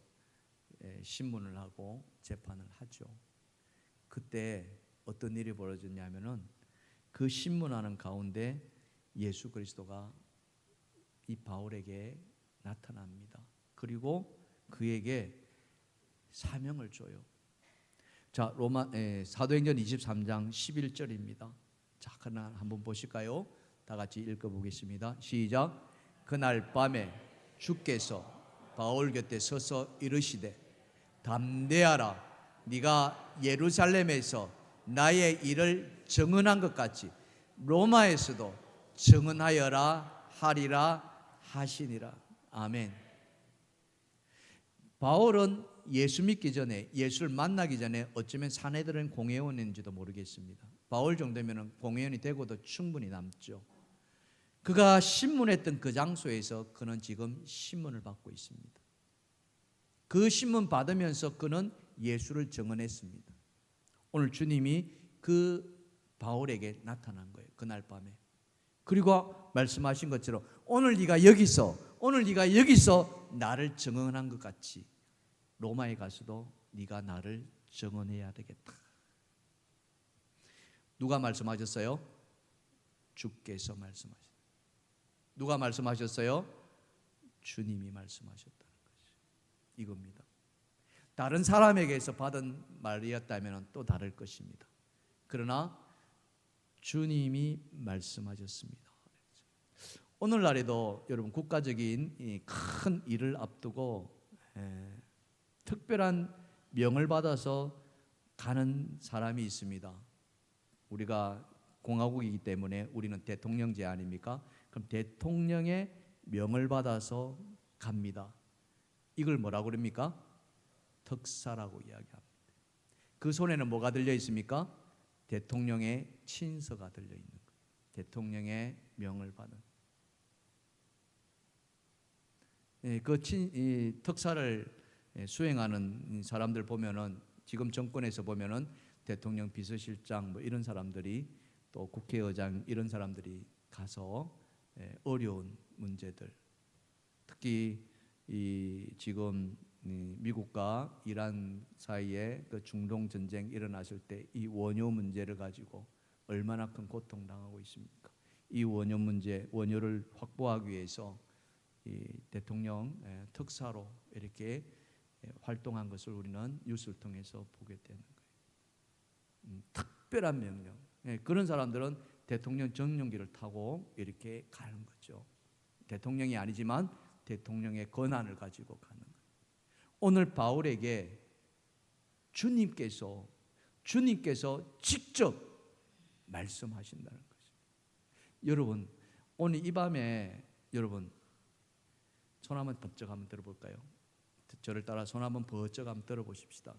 신문을 하고 재판을 하죠. 그때 어떤 일이 벌어졌냐면은 그 신문하는 가운데 예수 그리스도가 이 바울에게 나타납니다. 그리고 그에게 사명을 줘요. 자, 사도행전 23장 11절입니다. 자, 하나 한번 보실까요? 다 같이 읽어보겠습니다. 시작. 그날 밤에 주께서 바울 곁에 서서 이르시되 담대하라. 네가 예루살렘에서 나의 일을 증언한 것 같이 로마에서도 증언하여라 하리라 하시니라. 아멘. 바울은 예수 믿기 전에, 예수를 만나기 전에 어쩌면 사내들은 공회원인지도 모르겠습니다. 바울 정도면 공회원이 되고도 충분히 남죠. 그가 신문했던 그 장소에서 그는 지금 신문을 받고 있습니다. 그 신문 받으면서 그는 예수를 증언했습니다. 오늘 주님이 그 바울에게 나타난 거예요. 그날 밤에. 그리고 말씀하신 것처럼 오늘 네가 여기서 나를 증언한 것 같이 로마에 가서도 네가 나를 증언해야 되겠다. 누가 말씀하셨어요? 주께서 말씀하셨어요. 누가 말씀하셨어요? 주님이 말씀하셨다는 거죠. 이겁니다. 다른 사람에게서 받은 말이었다면 또 다를 것입니다. 그러나 주님이 말씀하셨습니다. 오늘날에도 여러분 국가적인 큰 일을 앞두고 특별한 명을 받아서 가는 사람이 있습니다. 우리가 공화국이기 때문에 우리는 대통령제 아닙니까? 그럼 대통령의 명을 받아서 갑니다. 이걸 뭐라고 그럽니까? 특사라고 이야기합니다. 그 손에는 뭐가 들려 있습니까? 대통령의 친서가 들려 있는 거예요. 대통령의 명을 받은. 그 특사를 수행하는 사람들 보면은 지금 정권에서 보면은 대통령 비서실장 뭐 이런 사람들이 또 국회의장 이런 사람들이 가서 어려운 문제들, 특히 지금 미국과 이란 사이에 그 중동 전쟁 일어났을 때 이 원유 문제를 가지고 얼마나 큰 고통 당하고 있습니까? 이 원유 문제, 원유를 확보하기 위해서 이 대통령 특사로 이렇게 활동한 것을 우리는 뉴스를 통해서 보게 되는 거예요. 특별한 명령. 그런 사람들은 대통령 전용기를 타고 이렇게 가는 거죠. 대통령이 아니지만 대통령의 권한을 가지고 가는 거예요. 오늘 바울에게 주님께서 직접 말씀하신다는 거죠. 여러분, 오늘 이 밤에 여러분 손 한번 번쩍 한번 들어볼까요? 저를 따라 손 한번 번쩍 한번 들어보십시다.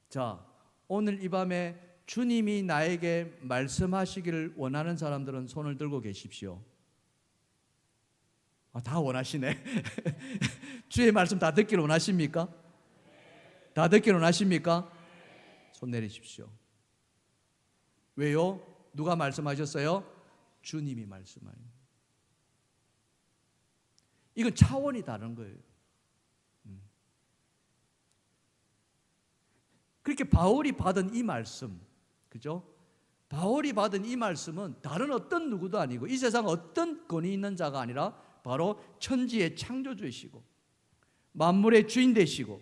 자, 오늘 이 밤에 주님이 나에게 말씀하시기를 원하는 사람들은 손을 들고 계십시오. 다 원하시네. 주의 말씀 다 듣기를 원하십니까? 다 듣기를 원하십니까? 손 내리십시오. 왜요? 누가 말씀하셨어요? 주님이 말씀하십니다. 이건 차원이 다른 거예요. 그렇게 바울이 받은 이 말씀, 그죠? 바울이 받은 이 말씀은 다른 어떤 누구도 아니고 이 세상 어떤 권위 있는 자가 아니라 바로 천지의 창조주이시고 만물의 주인 되시고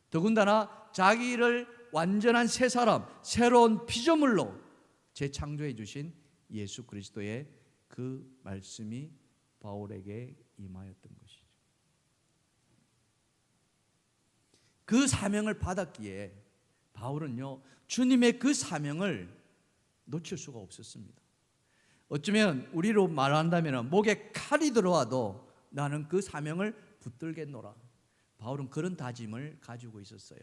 더군다나 자기를 완전한 새 사람, 새로운 피조물로 재창조해 주신 예수 그리스도의 그 말씀이 바울에게 임하였던 것이죠. 그 사명을 받았기에 바울은요, 주님의 그 사명을 놓칠 수가 없었습니다. 어쩌면 우리로 말한다면 목에 칼이 들어와도 나는 그 사명을 붙들겠노라. 바울은 그런 다짐을 가지고 있었어요.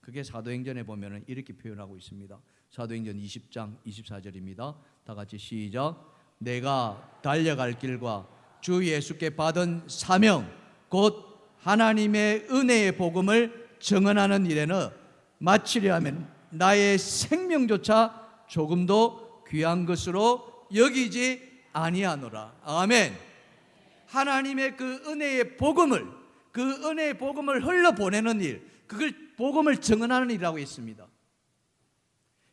그게 사도행전에 보면 이렇게 표현하고 있습니다. 사도행전 20장 24절입니다. 다 같이 시작. 내가 달려갈 길과 주 예수께 받은 사명 곧 하나님의 은혜의 복음을 증언하는 일에는 마치려 하면 나의 생명조차 조금도 귀한 것으로 여기지 아니하노라. 아멘. 하나님의 그 은혜의 복음을, 그 은혜의 복음을 흘러보내는 일, 그걸 복음을 증언하는 일이라고 했습니다.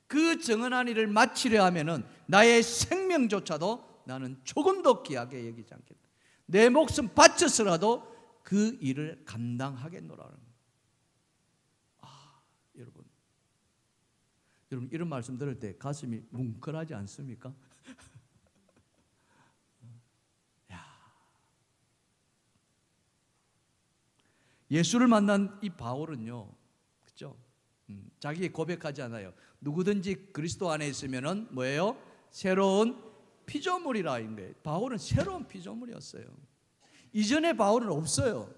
그 증언하는 일을 마치려 하면은 나의 생명조차도 나는 조금도 귀하게 여기지 않겠다. 내 목숨 바쳐서라도 그 일을 감당하겠노라는 거예요. 여러분 이런 말씀 들을 때 가슴이 뭉클하지 않습니까? 예수를 만난 이 바울은요, 그렇죠? 자기 고백하지 않아요. 누구든지 그리스도 안에 있으면은 뭐예요? 새로운 피조물이라 인 거예요. 바울은 새로운 피조물이었어요. 이전에 바울은 없어요.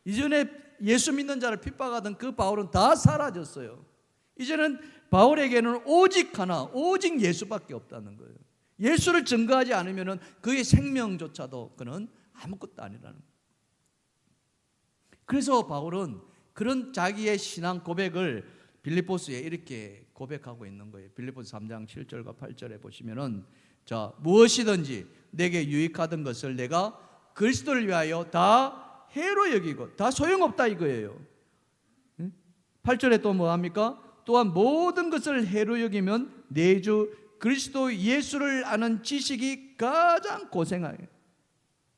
이전에 예수 믿는 자를 핍박하던 그 바울은 다 사라졌어요. 이제는 바울에게는 오직 하나, 오직 예수밖에 없다는 거예요. 예수를 증거하지 않으면 그의 생명조차도 그는 아무것도 아니라는 거예요. 그래서 바울은 그런 자기의 신앙 고백을 빌립보스에 이렇게 고백하고 있는 거예요. 빌립보스 3장 7절과 8절에 보시면은, 자, 무엇이든지 내게 유익하던 것을 내가 그리스도를 위하여 다 해로 여기고 다 소용없다 이거예요. 8절에 또 뭐합니까? 또한 모든 것을 해로 여기면 내 주 그리스도 예수를 아는 지식이 가장 고생하여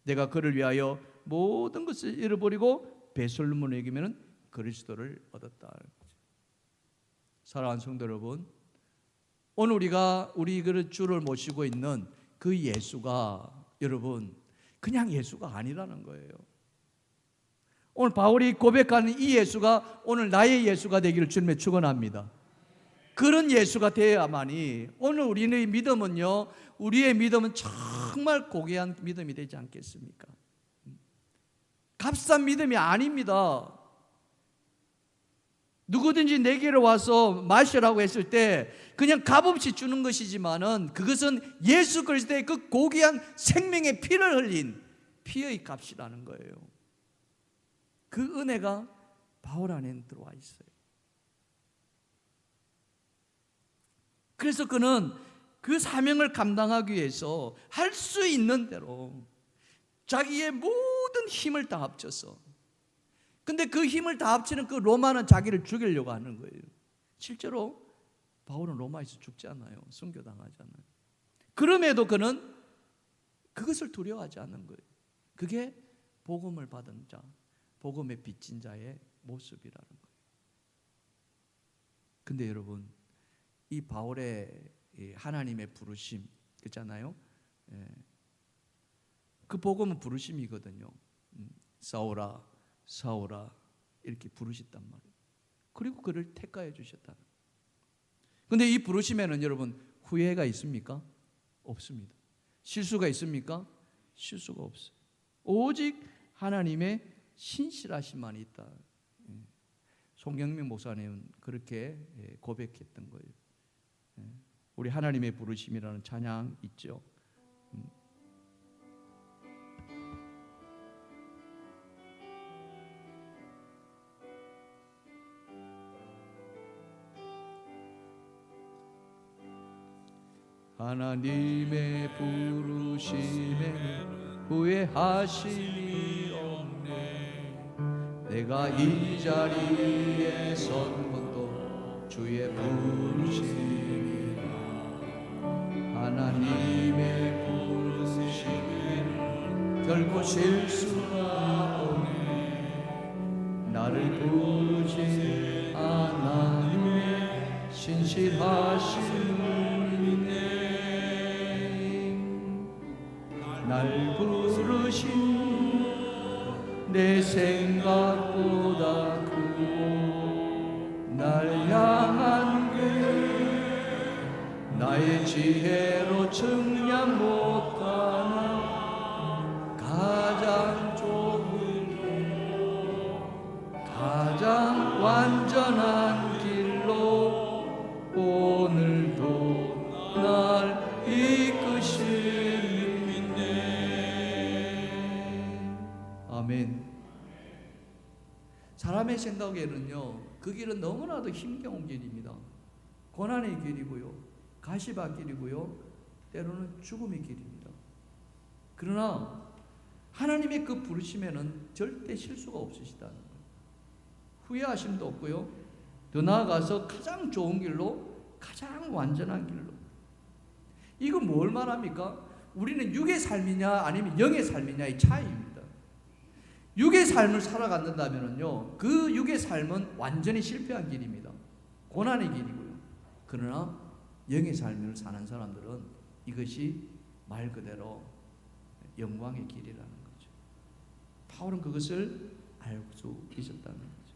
내가 그를 위하여 모든 것을 잃어버리고 배설물을 여기면 그리스도를 얻었다. 사랑하는 성도 여러분, 오늘 우리가 우리 그 주를 모시고 있는 그 예수가, 여러분, 그냥 예수가 아니라는 거예요. 오늘 바울이 고백하는 이 예수가 오늘 나의 예수가 되기를 주님에 축원합니다. 그런 예수가 되어야만이 오늘 우리의 믿음은요, 우리의 믿음은 정말 고귀한 믿음이 되지 않겠습니까? 값싼 믿음이 아닙니다. 누구든지 내게로 와서 마시라고 했을 때 그냥 값없이 주는 것이지만은 그것은 예수 그리스도의 그 고귀한 생명의 피를 흘린 피의 값이라는 거예요. 그 은혜가 바울 안에 들어와 있어요. 그래서 그는 그 사명을 감당하기 위해서 할 수 있는 대로 자기의 모든 힘을 다 합쳐서, 근데 그 힘을 다 합치는 그 로마는 자기를 죽이려고 하는 거예요. 실제로 바울은 로마에서 죽지 않아요. 순교당하잖아요. 그럼에도 그는 그것을 두려워하지 않는 거예요. 그게 복음을 받은 자, 복음에 빚진 자의 모습이라는 거예요. 근데 여러분, 이 바울의 하나님의 부르심 있잖아요. 그 복음은 부르심이거든요. 사울아 사울아 이렇게 부르셨단 말이에요. 그리고 그를 택하여 주셨다는. 근데 이 부르심에는 여러분 후회가 있습니까? 없습니다. 실수가 있습니까? 실수가 없어요. 오직 하나님의 신실하심만 있다. 송경민 목사님은 그렇게 고백했던 거예요. 우리 하나님의 부르심이라는 찬양 있죠. 하나님의 부르심에 후회하심이 없네. 내가 이 자리에 선 것도 주의 부르심이라. 하나님의 부르심에 결코 실수가 없네. 나를 부르신 하나님의 신실하심을 날 부르신 내 생각보다 크고 날 향한 게 나의 지혜로 측량 못하는 가장 좁은 길, 가장 완전한 길로 오늘도 날 이끄시. 아멘. 사람의 생각에는요, 그 길은 너무나도 힘겨운 길입니다. 고난의 길이고요, 가시밭길이고요, 때로는 죽음의 길입니다. 그러나 하나님의 그 부르심에는 절대 실수가 없으시다는 거예요. 후회하심도 없고요, 더 나아가서 가장 좋은 길로, 가장 완전한 길로. 이건 뭘 말합니까? 우리는 육의 삶이냐 아니면 영의 삶이냐의 차이입니다. 육의 삶을 살아간다면요, 그 육의 삶은 완전히 실패한 길입니다. 고난의 길이고요. 그러나 영의 삶을 사는 사람들은 이것이 말 그대로 영광의 길이라는 거죠. 바울은 그것을 알 수 있었다는 거죠.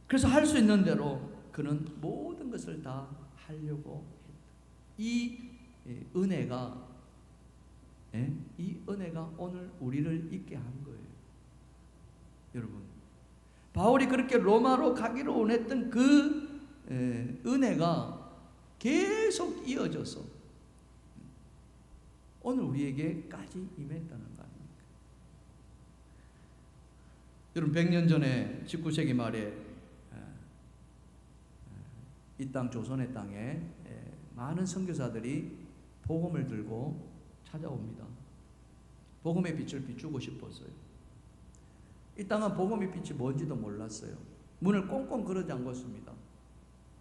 그래서 할 수 있는 대로 그는 모든 것을 다 하려고 했다. 이 은혜가 오늘 우리를 있게 한 거예요. 여러분, 바울이 그렇게 로마로 가기로 원했던 그 은혜가 계속 이어져서 오늘 우리에게까지 임했다는 거 아닙니까? 여러분, 100년 전에 19세기 말에 이 땅 조선의 땅에 많은 선교사들이 복음을 들고 찾아옵니다. 복음의 빛을 비추고 싶었어요. 이 땅은 복음의 빛이 뭔지도 몰랐어요. 문을 꽁꽁 걸어 잠궜습니다.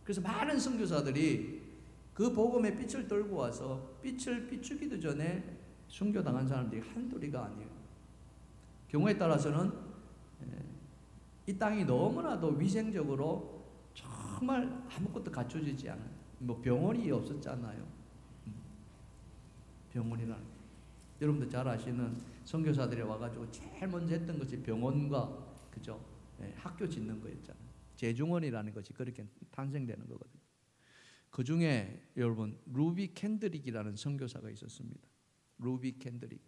그래서 많은 선교사들이 그 복음의 빛을 들고 와서 빛을 비추기도 전에 순교당한 사람들이 한둘이가 아니에요. 경우에 따라서는 이 땅이 너무나도 위생적으로 정말 아무것도 갖춰지지 않아요. 뭐 병원이 없었잖아요. 병원이라는, 여러분들 잘 아시는 선교사들이 와가지고 제일 먼저 했던 것이 병원과, 그죠? 학교 짓는 거였잖아요. 재중원이라는 것이 그렇게 탄생되는 거거든요. 그 중에 여러분, 루비 캔드릭이라는 선교사가 있었습니다. 루비 캔드릭,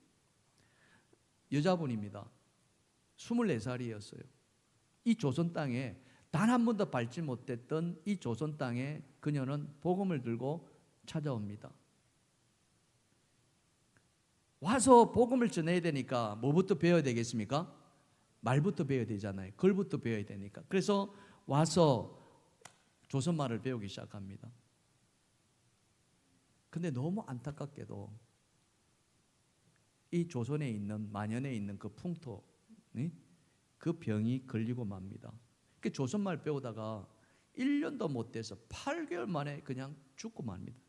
여자분입니다. 24살이었어요. 이 조선 땅에 단 한 번도 밟지 못했던 이 조선 땅에 그녀는 복음을 들고 찾아옵니다. 와서 복음을 전해야 되니까 뭐부터 배워야 되겠습니까? 말부터 배워야 되잖아요. 글부터 배워야 되니까. 그래서 와서 조선말을 배우기 시작합니다. 근데 너무 안타깝게도 이 조선에 있는, 만연에 있는 그 풍토, 그 병이 걸리고 맙니다. 그 조선말 배우다가 1년도 못 돼서 8개월 만에 그냥 죽고 맙니다.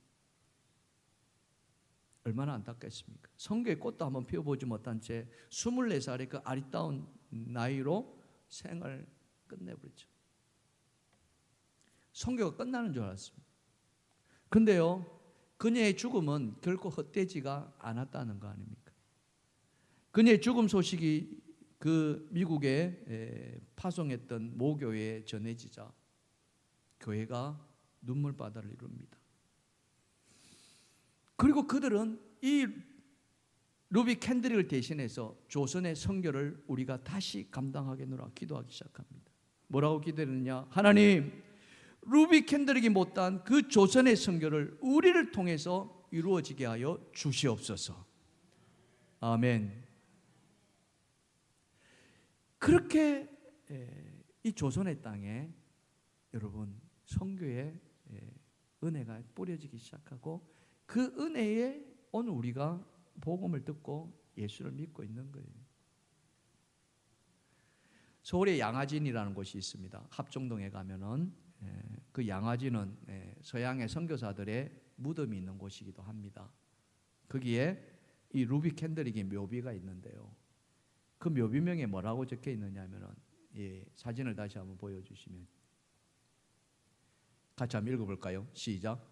얼마나 안타깝습니까? 성교의 꽃도 한번 피워보지 못한 채 24살의 그 아리따운 나이로 생을 끝내버렸죠. 성교가 끝나는 줄 알았습니다. 근데요, 그녀의 죽음은 결코 헛되지가 않았다는 거 아닙니까? 그녀의 죽음 소식이 그 미국에 파송했던 모교회에 전해지자 교회가 눈물바다를 이룹니다. 그리고 그들은 이 루비 캔드릭을 대신해서 조선의 선교를 우리가 다시 감당하겠노라 기도하기 시작합니다. 뭐라고 기도했느냐? 하나님, 루비 캔드릭이 못한 그 조선의 선교를 우리를 통해서 이루어지게 하여 주시옵소서. 아멘. 그렇게 이 조선의 땅에 여러분 선교의 은혜가 뿌려지기 시작하고 그 은혜에 오늘 우리가 복음을 듣고 예수를 믿고 있는 거예요. 서울에 양화진이라는 곳이 있습니다. 합정동에 가면은 그 양화진은 서양의 선교사들의 무덤이 있는 곳이기도 합니다. 거기에 이 루비 캔드릭의 묘비가 있는데요. 그 묘비명에 뭐라고 적혀 있느냐면은, 사진을 다시 한번 보여주시면 같이 한번 읽어볼까요? 시작.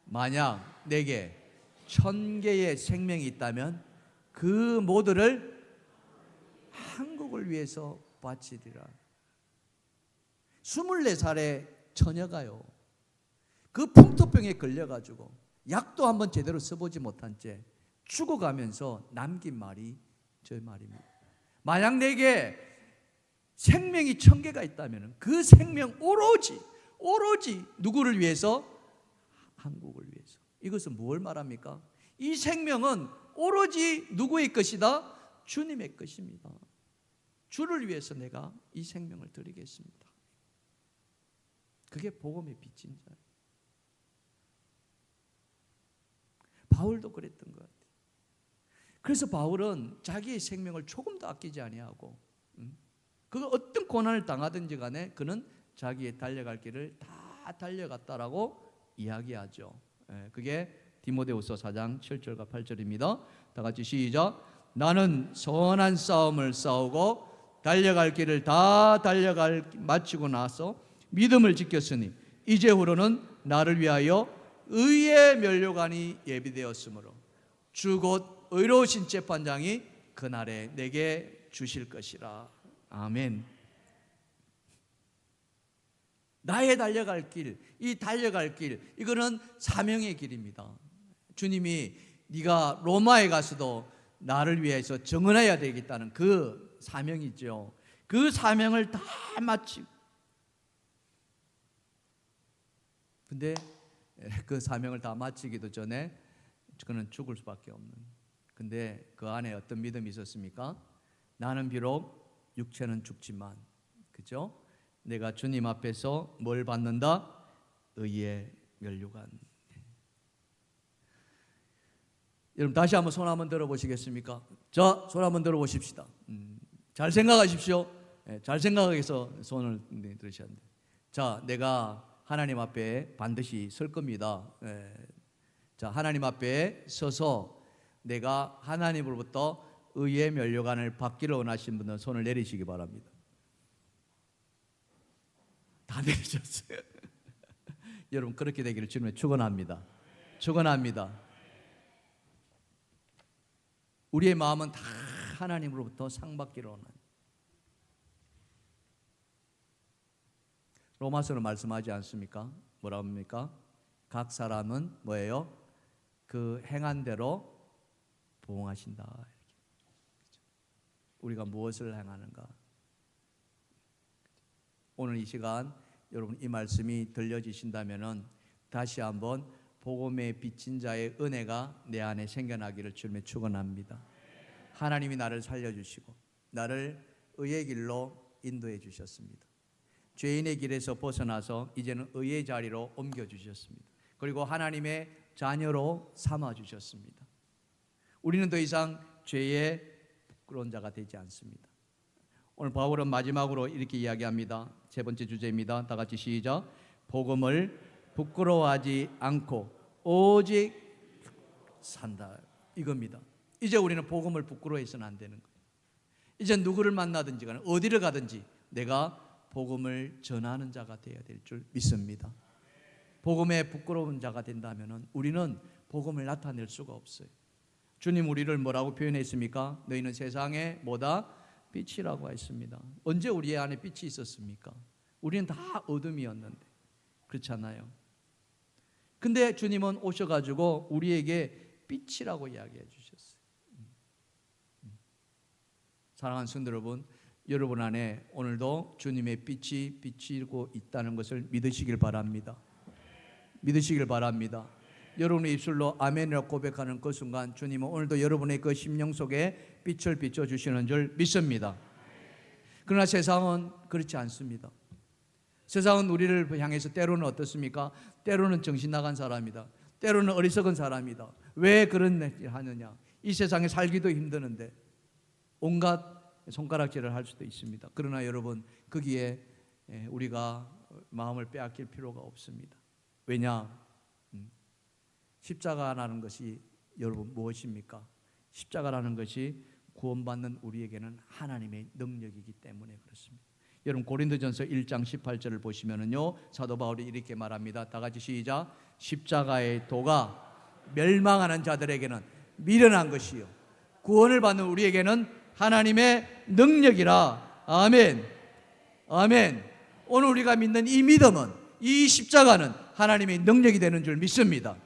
만약 내게 1000개의 생명이 있다면 그 모두를 한국을 위해서 바치리라. 24살의 처녀가요, 그 풍토병에 걸려가지고 약도 한번 제대로 써보지 못한 채 죽어가면서 남긴 말이 저 말입니다. 만약 내게 생명이 1000개가 있다면 그 생명 오로지 누구를 위해서? 한국을 위해서. 이것은 뭘 말합니까? 이 생명은 오로지 누구의 것이다? 주님의 것입니다. 주를 위해서 내가 이 생명을 드리겠습니다. 그게 복음의 빛인 자예요. 바울도 그랬던 것 같아요. 그래서 바울은 자기의 생명을 조금도 아끼지 아니하고, 그 어떤 고난을 당하든지 간에 그는 자기의 달려갈 길을 다 달려갔다라고 이야기하죠. 그게 디모데후서 4장 7절과 8절입니다. 다 같이 시작. 나는 선한 싸움을 싸우고 달려갈 길을 다 마치고 나서 믿음을 지켰으니 이제후로는 나를 위하여 의의 면류관이 예비되었으므로 주 곧 의로우신 재판장이 그날에 내게 주실 것이라. 아멘. 나의 달려갈 길, 이 달려갈 길, 이거는 사명의 길입니다. 주님이 네가 로마에 가서도 나를 위해서 정언해야 되겠다는 그 사명이죠. 그 사명을 다 마치고, 근데 그 사명을 다 마치기도 전에 그는 죽을 수밖에 없는. 근데 그 안에 어떤 믿음이 있었습니까? 나는 비록 육체는 죽지만, 그죠? 내가 주님 앞에서 뭘 받는다? 의의 면류관. 여러분 다시 한번 손 한번 들어보시겠습니까? 자, 손 한번 들어보십시다. 잘 생각하십시오. 잘 생각해서 손을 들으셔야 돼요. 자, 내가 하나님 앞에 반드시 설 겁니다. 자, 하나님 앞에 서서 내가 하나님으로부터 의의 면류관을 받기를 원하시는 분은 손을 내리시기 바랍니다. 다 내리셨어요. 여러분 그렇게 되기를 주님의 축원합니다. 축원합니다. 우리의 마음은 다 하나님으로부터 상 받기를 원합니다. 로마서는 말씀하지 않습니까? 뭐라고 합니까? 각 사람은 뭐예요? 그 행한 대로 보응하신다. 우리가 무엇을 행하는가? 오늘 이 시간 여러분 이 말씀이 들려지신다면은 다시 한번 복음에 비친 자의 은혜가 내 안에 생겨나기를 주님의 축원합니다. 하나님이 나를 살려주시고 나를 의의 길로 인도해 주셨습니다. 죄인의 길에서 벗어나서 이제는 의의 자리로 옮겨주셨습니다. 그리고 하나님의 자녀로 삼아주셨습니다. 우리는 더 이상 죄의 부끄러운 자가 되지 않습니다. 오늘 바울은 마지막으로 이렇게 이야기합니다. 세 번째 주제입니다. 다 같이 시작. 복음을 부끄러워하지 않고 오직 산다. 이겁니다. 이제 우리는 복음을 부끄러워해서는 안 되는 거예요. 이제 누구를 만나든지 간에 어디를 가든지 내가 복음을 전하는 자가 되어야 될 줄 믿습니다. 복음에 부끄러운 자가 된다면 우리는 복음을 나타낼 수가 없어요. 주님 우리를 뭐라고 표현했습니까? 너희는 세상의 뭐다? 빛이라고 했습니다. 언제 우리 안에 빛이 있었습니까? 우리는 다 어둠이었는데 그렇잖아요. 근데 주님은 오셔가지고 우리에게 빛이라고 이야기해 주셨어요. 사랑하는 성도 여러분, 여러분 안에 오늘도 주님의 빛이 비치고 있다는 것을 믿으시길 바랍니다. 믿으시길 바랍니다. 여러분의 입술로 아멘이라고 고백하는 그 순간 주님은 오늘도 여러분의 그 심령 속에 빛을 비춰주시는 줄 믿습니다. 그러나 세상은 그렇지 않습니다. 세상은 우리를 향해서 때로는 어떻습니까? 때로는 정신 나간 사람이다. 때로는 어리석은 사람이다. 왜 그런 일을 하느냐? 이 세상에 살기도 힘드는데 온갖 손가락질을 할 수도 있습니다. 그러나 여러분 거기에 우리가 마음을 빼앗길 필요가 없습니다. 왜냐? 십자가라는 것이 여러분 무엇입니까? 십자가라는 것이 구원받는 우리에게는 하나님의 능력이기 때문에 그렇습니다. 여러분 고린도전서 1장 18절을 보시면은요 사도 바울이 이렇게 말합니다. 다 같이 시작. 십자가의 도가 멸망하는 자들에게는 미련한 것이요 구원을 받는 우리에게는 하나님의 능력이라. 아멘. 아멘. 오늘 우리가 믿는 이 믿음은 이 십자가는 하나님의 능력이 되는 줄 믿습니다.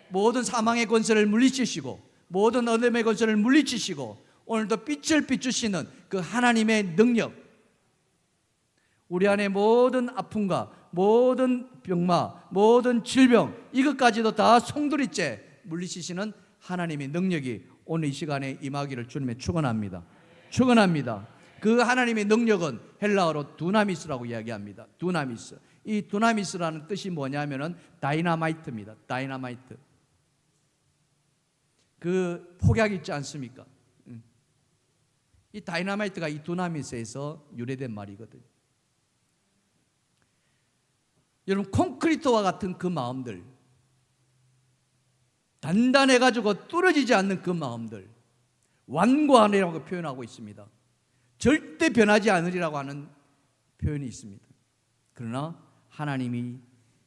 모든 사망의 권세를 물리치시고 모든 어둠의 권세를 물리치시고 오늘도 빛을 비추시는 그 하나님의 능력, 우리 안에 모든 아픔과 모든 병마, 모든 질병 이것까지도 다 송두리째 물리치시는 하나님의 능력이 오늘 이 시간에 임하기를 주님의 축원합니다. 축원합니다. 그 하나님의 능력은 헬라어로 두나미스라고 이야기합니다. 두나미스. 이 두나미스라는 뜻이 뭐냐면은 다이나마이트입니다. 다이나마이트. 그 폭약 있지 않습니까? 이 다이나마이트가 이 두나미스에서 유래된 말이거든요. 여러분 콘크리트와 같은 그 마음들, 단단해가지고 뚫어지지 않는 그 마음들, 완고하리라고 표현하고 있습니다. 절대 변하지 않으리라고 하는 표현이 있습니다. 그러나 하나님이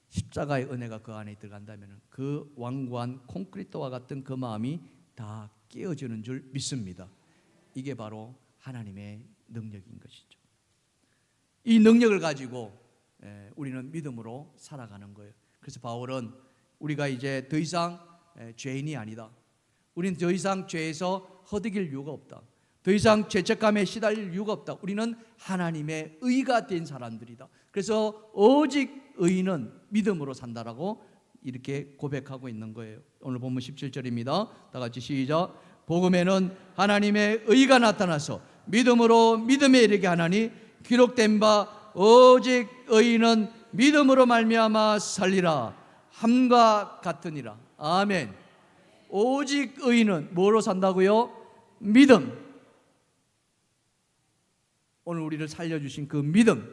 십자가의 은혜가 그 안에 들어간다면 그 완고한 콘크리트와 같은 그 마음이 다 깨어지는 줄 믿습니다. 이게 바로 하나님의 능력인 것이죠. 이 능력을 가지고 우리는 믿음으로 살아가는 거예요. 그래서 바울은 우리가 이제 더 이상 죄인이 아니다. 우리는 더 이상 죄에서 허덕일 이유가 없다. 더 이상 죄책감에 시달릴 이유가 없다. 우리는 하나님의 의가 된 사람들이다. 그래서 오직 의인은 믿음으로 산다라고 이렇게 고백하고 있는 거예요. 오늘 본문 17절입니다. 다 같이 시작. 복음에는 하나님의 의가 나타나서 믿음으로 믿음에 이르게 하나니 기록된 바 오직 의인은 믿음으로 말미암아 살리라 함과 같으니라. 아멘. 오직 의인은 뭐로 산다고요? 믿음. 오늘 우리를 살려주신 그 믿음,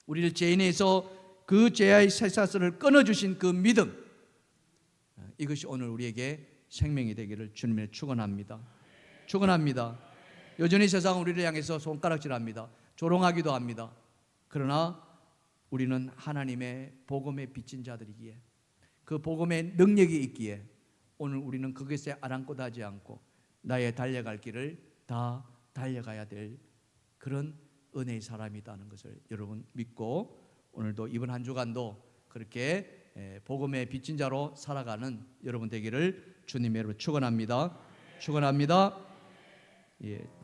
우리를 죄인에서 그 죄의 쇠사슬을 끊어주신 그 믿음, 이것이 오늘 우리에게 생명이 되기를 주님의 축원합니다. 축원합니다. 여전히 세상은 우리를 향해서 손가락질합니다. 조롱하기도 합니다. 그러나 우리는 하나님의 복음에 빚진 자들이기에, 그 복음의 능력이 있기에 오늘 우리는 그것에 아랑곳하지 않고 나의 달려갈 길을 다 달려가야 될 그런 은혜의 사람이라는 것을 여러분 믿고, 오늘도 이번 한 주간도 그렇게 복음에 빚진 자로 살아가는 여러분 되기를 주님의 이름으로 축원합니다. 축원합니다. 예.